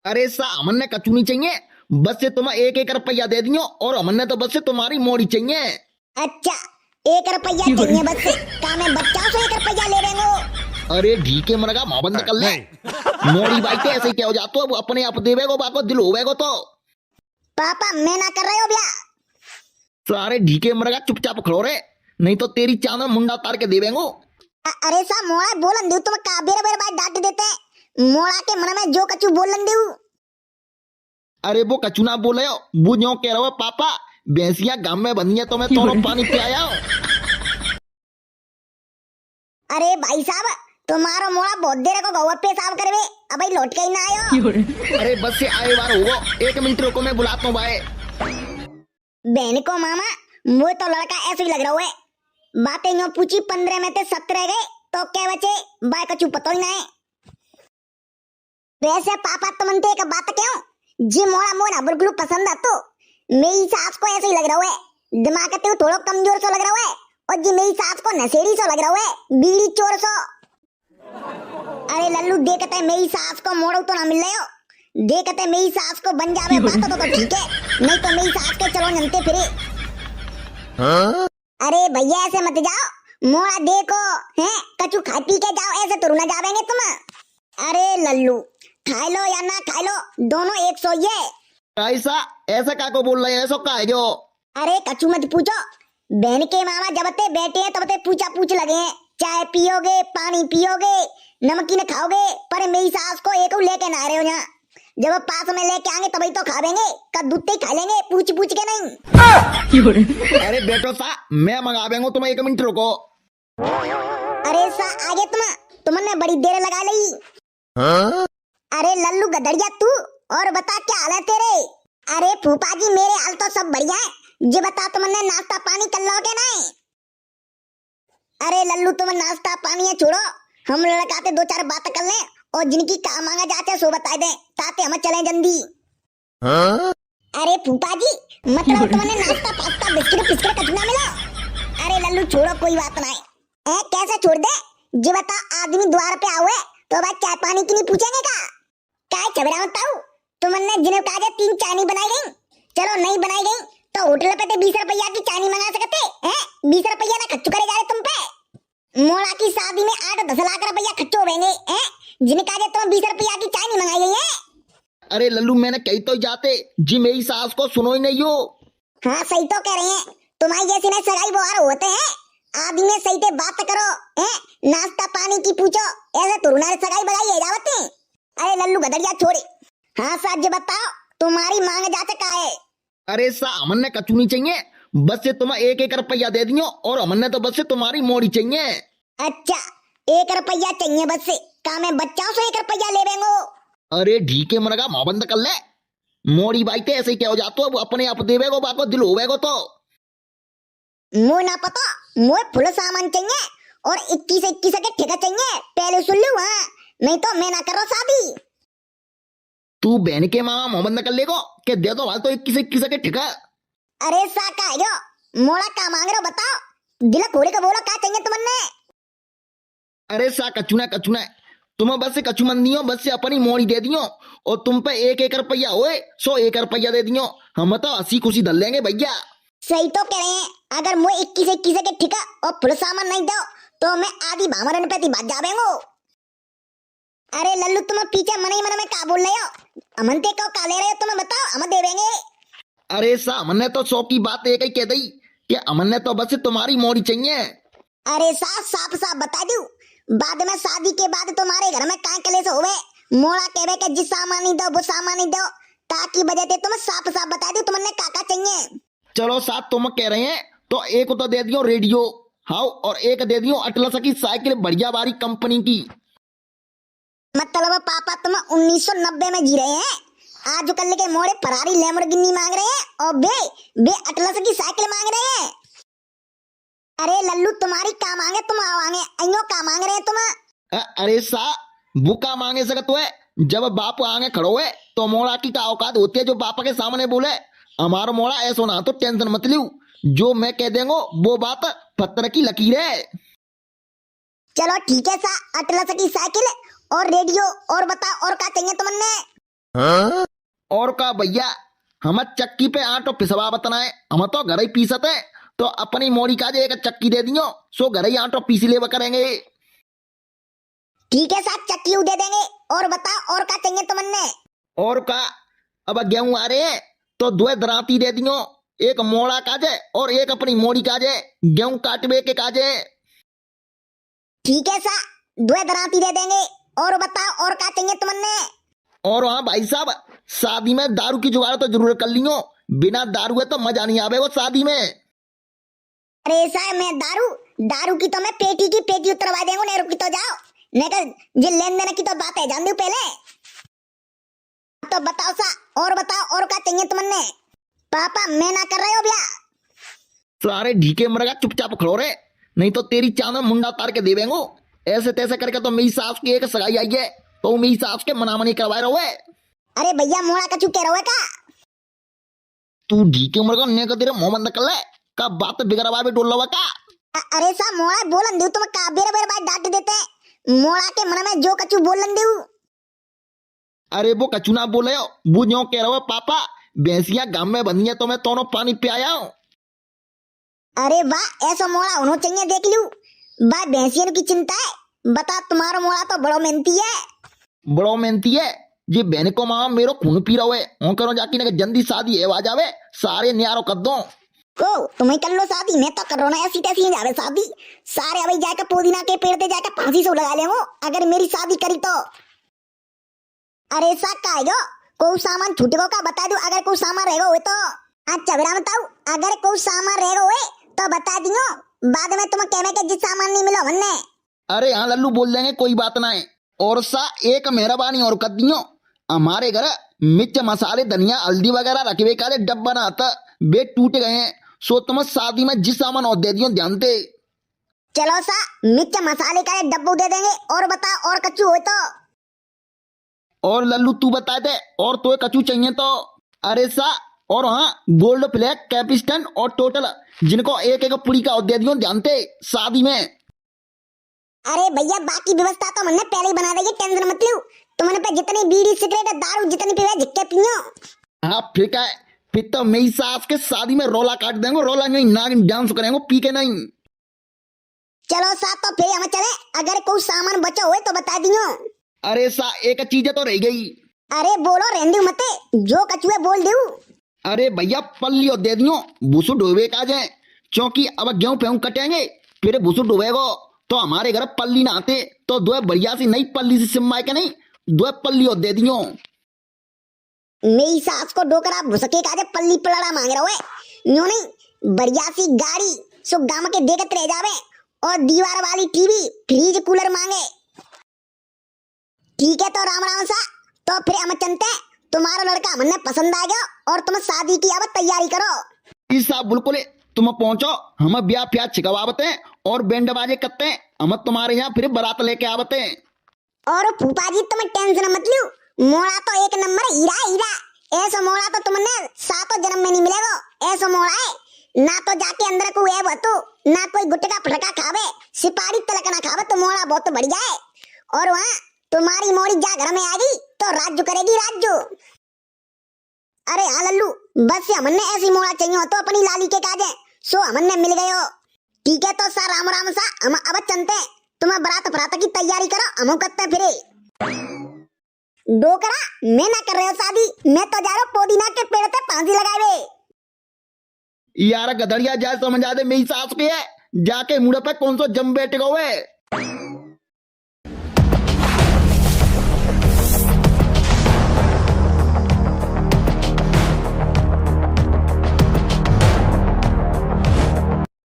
अरे सा अमन ने कछु नहीं चाहिए, बस से तुम्हें 1-1 रुपया दे दियो और अमन ने तो बस से तुम्हारी मोड़ी चाहिए। अच्छा 1 रुपया चाहिए बस से, का मैं बच्चा से 1 रुपया ले रहे हो? अरे ढीके मरगा मोहबंद कर ले। मोड़ी बाई तो ऐसे ही क्या हो जातो, अब अपने आप देवे को बाको दिल होवे को तो। पापा मैं ना कर रहे हो ब्याह। सारे ढीके मरगा चुपचाप खड़ो रे, नहीं तो तेरी चांद में मुंडा तार के देवेंगो। अरे सा मोड़ा बोलन दू तुम का बेरे बेरे बात डांट देते हैं। मोड़ा के मन में जो कछु बोलन दू। अरे वो कछु ना बोले हो, वो जो कह रहे हो पापा भैंसिया गांव में बंदियां तो मैं दोनों पानी पियाया हूं। अरे भाई साहब तुम्हारा मोड़ा बहुत देर को गौवा पेशाब करवे, अब लौट के ही ना आयो। अरे बस से आए बार होगो, 1 मिनट रुको मैं बुलाता हूँ भाई। बहन को मामा वो तो लड़का ऐसे ही लग रहा है। बातें यूं पूछी 15 में से 7 रह गए तो क्या बचे बाय कछु पता ही ना है। वैसे पापा तुमने एक बात क्यों जी मोड़ा मोड़ा बिल्कुल पसंद आ तो मेरी सास को ऐसे ही लग रहा है। दिमाग ते थोड़ा कमजोर सा लग रहा है और जी मेरी सास को नशेड़ी सा लग रहा है, बीड़ी चोर सा। अरे लल्लू देखते है मेरी सास को मोड़ो तो ना मिल रहे हो, देखते मेरी सास को बन जावे बात तो ठीक है, नहीं तो मेरी सास के चलो जनते फिरे। अरे भैया ऐसे मत जाओ, मोड़ा देखो हैं कछु खा पी के जाओ, ऐसे तो ना जावेंगे तुम। अरे लल्लू खा लो या ना खा लो दोनों एक सो ये। ऐसा ऐसा का को बोल रहे हैं, ऐसा का है जो? अरे कछु मत पूछो, बहन के मामा जब ते बैठे हैं तब ते पूछा पूछ लगे हैं, चाय पियोगे पानी पियोगे नमकीन खाओगे, पर मेरी सास को एक लेके ना आ रहे हो यहाँ। जब पास में लेके आएंगे तभी तो खावेंगे, कद्दू ही खा लेंगे पूछ पूछ के नहीं। अरे बेटो सा मैं मंगा देंगे, तुम 1 मिनट रुको। अरे सा आगे तुमने बड़ी देर लगा ली। अरे लल्लू गदड़िया तू और बता क्या हाल है तेरे? अरे फूफा जी मेरे हाल तो सब बढ़िया है, ये बता तुमने नाश्ता पानी कर लोगे नहीं? अरे लल्लू तुम नाश्ता पानी है छोड़ो, हम लड़काते 2-4 बात कर लें और जिनकी काम मांगा जाते सो बता दें ताते हम चलें जल्दी। अरे फूफा जी मतलब तुमने नाश्ता पास्ता बिस्किट बिस्किट कुछ ना मिला? अरे लल्लू छोड़ो कोई बात नहीं, ए कैसे छोड़ दे जी बता, आदमी द्वार पे आवे तो भाई चाय पानी की नहीं पूछेंगे का? काय चबरा बताऊ तुमने जिन्हें कहा 3 चाय नहीं बनाई गई, चलो नहीं बनाई गई तो होटल पे 20 रुपया की चाय नहीं मंगा सकते हैं? 20 रुपया ना खर्च करे जा रहे तुम पे। मोड़ा की शादी में 8-10 लाख रुपया खर्च हो गए हैं, जिन्हें कहा तुम 20 रुपया की चाय नहीं मंगाई गई है। अरे लल्लू मैंने कही तो जाते जी, मेरी सास को सुनो ही नहीं हो। हाँ सही तो कह रहे हैं, तुम्हारी जैसे ना सगाई बुआर होते हैं, आदमी में सही से बात करो हैं, नाश्ता पानी की पूछो, ऐसे तो रुना सगाई बगाई है जावत। अरे लल्लू गदड़िया छोड़े, हाँ सच बताओ तुम्हारी मांग जाते का है? अरे सा अमन ने कछु नहीं चाहिए, बस से तुम्हें 1-1 रुपया दे दियो और अमन ने तो बस से तुम्हारी मोड़ी चाहिए। अच्छा 1 रुपया चाहिए बस से, का मैं बच्चाओं से 1 रुपया ले बेंगो? अरे ढीके मरगा मोहबंद कर ले, मोड़ी बाई तो ऐसे ही क्या हो जातो, अब अपने आप देवे को बाको दिल होवेगो तो। मुझे ना पता, मुझे फुल सामान चाहिए और 21-21 के ठेका चाहिए, पहले सुन लो हाँ, नहीं तो मैं ना करो शादी। तू बहन के मामा मोहबंद कर लेगो के दे दो हाल तो 21-21 के ठेका। अरे सा का है जो मोड़ा का मांग रहे हो बताओ, दिल खोले का बोलो क्या चाहिए तुमने? अरे सा कचुना कचुना तुम्हें बस से कछु मन दियो, बस से अपनी मोड़ी दे दियो और तुम पे 1-1 रुपया होए 100 रुपया दे दियो, हम तो हंसी खुशी धर लेंगे भैया। सही तो कह रहे हैं, अगर मुझे 21-21 के ठेका और फुल सामान नहीं दो तो मैं आधी भामरन पे बात जावेंगो। अरे लल्लू तुम पीछे मन ही मन में क्या बोल रहे हो, अमनते को का ले रहे हो तुम बताओ, हम देवेंगे। अरे सा अमन ने तो 100 की बात एक ही कह दी कि अमन ने तो बस तुम्हारी मोड़ी चाहिए। अरे साफ साफ बता दू, बाद में शादी के बाद तुम्हारे घर में काय कलेश होवे, मोड़ा कहवे के जिस सामान नहीं दो वो सामान नहीं दो, ताकि वजह से तुम साफ बता दू तुमने काका चाहिए। चलो साथ तुम कह रहे हैं तो एक तो दे दियो रेडियो हाउ और एक दे दियो अटलस की साइकिल बढ़िया बारी कंपनी की। मतलब पापा तुम 1990 में जी रहे हैं, आज कल के मोड़े फरारी लैम्बोर्गिनी मांग रहे हैं और बे अटलस की साइकिल मांग रहे हैं। अरे लल्लू तुम्हारी का मांगे तुम आवांगे, अयो का मांग रहे हैं तुम? अरे सा बुका मांगे सकत है, जब बाप आगे खड़ो है तो मोड़ा की का औकात होती है जो बापा के सामने बोले हमारा मोड़ा ऐसा ना, तो टेंशन मत लियो, जो मैं कह देंगो वो बात पत्थर की लकीर है। चलो ठीक है सा, अटलस की साइकिल और रेडियो और बता और क्या चाहिए तुमने? और का भैया, हम चक्की पे आटो पिसवा बतना है, हम तो घर ही पीसते हैं, तो अपनी मोड़ी का जे एक चक्की दे दियो, सो घर ही आटो पीसी लेवा करेंगे। ठीक है साहब, चक्की दे देंगे। और बता, और क्या चाहिए तुमने? और का, अब गेहूं आ रहे हैं तो दो दराती दे दियो, एक मोड़ा काजे और एक अपनी मोड़ी काजे, गेहूं काटवे के काजे। ठीक है सा, 2 दराती दे देंगे। और बता, और क्या चाहिए तुमने? और हाँ भाई साहब, शादी में दारू की जुगाड़ तो जरूर कर लियो, बिना दारू है तो मजा नहीं आवे वो शादी में। अरे साहब, मैं दारू की तो मैं पेटी की पेटी उतरवा देंगे। नहीं रुकी तो जाओ, नहीं तो ये लेन देन की तो बात है, जान दू पहले। तो बताओ सा, और बताओ, और क्या चाहिए तुमने? पापा, मैं ना कर रहे हो भैया। सारे ढीके मरगा चुपचाप खड़ो रे, नहीं तो तेरी चांद में मुंडा तार के देवेंगो। ऐसे तैसे करके तो मेरी सास की एक सगाई आई है, तो मेरी सास के मना मनी करवाए रहो है। अरे भैया, मोड़ा का चुप कह रहे हो का? तू ढीके मरगा ने का तेरे मुंह बंद कर ले, का बात बिगड़वा भी डोलवा का। अरे सा, मोड़ा बोलन दू तुम का बेरे बेरे बात डांट देते हैं। मोड़ा के मन में जो कछु बोलन दू। अरे वो कछु ना बोले हो, वो जो कह रहा है पापा, भैंसिया गांव में बंधी है तो मैं दोनों पानी पियाया हूँ। अरे वाह, ऐसा मोड़ा होना चाहिए, देख लू। बा भैंसियन की चिंता है, बता तुम्हारा मोड़ा तो बड़ो मेहनती है। बड़ो मेहनती है, ये बहन को मामा मेरो खून पी रहो है, हो करो जाके ना जल्दी शादी है आ जावे, सारे न्यारो कर दो। को तुम्हें कर लो शादी, मैं तो कर रहा ना, ऐसी तैसी नहीं जावे शादी। सारे अभी जाकर पुदीना के पेड़ पे जाकर फांसी से लगा ले वो, अगर मेरी शादी करी तो। अरे सा कायो, कोई सामान छूटेगा का बता दो, अगर कोई सामान रहेगा हुए तो। अच्छा बेरा बताओ, अगर कोई सामान रहेगा हुए तो बता दियो, बाद में तुम कहना कि जिस सामान नहीं मिला वन्ने। अरे हाँ लल्लू, बोल देंगे, कोई बात ना है। और सा एक मेहरबानी और कर दियो, हमारे घर मिर्च मसाले धनिया हल्दी वगैरह रखे का डब्बा ना आता, वे टूट गए हैं, सो तुम शादी में जिस सामान और दे दियो ध्यान दे। चलो सा, मिर्च मसाले का डब्बू दे देंगे। और बता, और कच्चू हो तो। और लल्लू तू बता दे, और तो कछु चाहिए तो। अरे सा, और हाँ गोल्ड फ्लैग कैपिस्टन और टोटल, जिनको एक एक पुड़ी का दे दियो ध्यान दे शादी में। अरे भैया, बाकी व्यवस्था तो मैंने पहले ही बना दी, टेंशन मत लो। तुमने पे जितनी बीड़ी सिगरेट दारू जितनी पीवे झिक्के पियो। हाँ फिर क्या है, फिर तो मेरी सास के शादी में रोला काट देंगे, रोला नहीं नागिन डांस करेंगे पी के नहीं। चलो साथ, तो फिर हम चले, अगर कोई सामान बचा हुए तो बता दियो। अरे सा, एक चीज तो रह गई। अरे बोलो, रेंदी मते, जो कछुए बोल दू। अरे भैया पल्ली दे दियो, भूसु डोबे का जाए, क्योंकि अब गेहूं फेहूं कटेंगे, फिर भूसु डोबेगो तो हमारे घर पल्ली ना आते, तो दो बढ़िया सी नई पल्ली से सिम्मा के नहीं, दो पल्ली दे दियो। मेरी सास को डोकरा भुसके का पल्ली पलड़ा मांग रहा है, यूं नहीं, बढ़िया सी गाड़ी सो गांव के देखत रह जावे, और दीवार वाली टीवी फ्रिज कूलर मांगे। ठीक है, तो राम राम सा, तो फिर हम चलते हैं। तुम्हारा लड़का हमने पसंद आ गया, और तुम शादी की अब तैयारी करो। इस साहब बिल्कुल, तुम पहुंचो, हम ब्याह प्याज छिकवाते हैं और बैंड बाजे करते हैं, हम तुम्हारे यहाँ फिर बारात लेके आवते हैं। और फूफा जी, तुम टेंशन मत लो, मोड़ा तो एक नंबर हीरा हीरा। ऐसा मोड़ा तो तुमने 7 जन्म में नहीं मिलेगा। ऐसा मोड़ा है ना, तो जाके अंदर को है बतो, ना कोई गुटका फटका खावे, सिपारी तलक ना खावे, तो मोड़ा बहुत बढ़िया है। और वहाँ तुम्हारी मोड़ी जा घर में आ गई तो राज्य करेगी राज्य। अरे हाँ लल्लू, बस हमने ऐसी मोड़ा चाहिए हो तो अपनी लाली के काजे, सो हमने मिल गए हो। ठीक है, तो सा राम राम सा, हम अब चलते हैं। तुम बारात फरात की तैयारी करो, हम करते फिरे। डोकरा, मैं ना कर रहे हो शादी, मैं तो जा रहा हूँ पुदीना के पेड़ पे फांसी लगाए। यार गधड़िया जाए समझा दे, मेरी सास के है, जाके मुड़े पे कौन सो जम बैठ गए।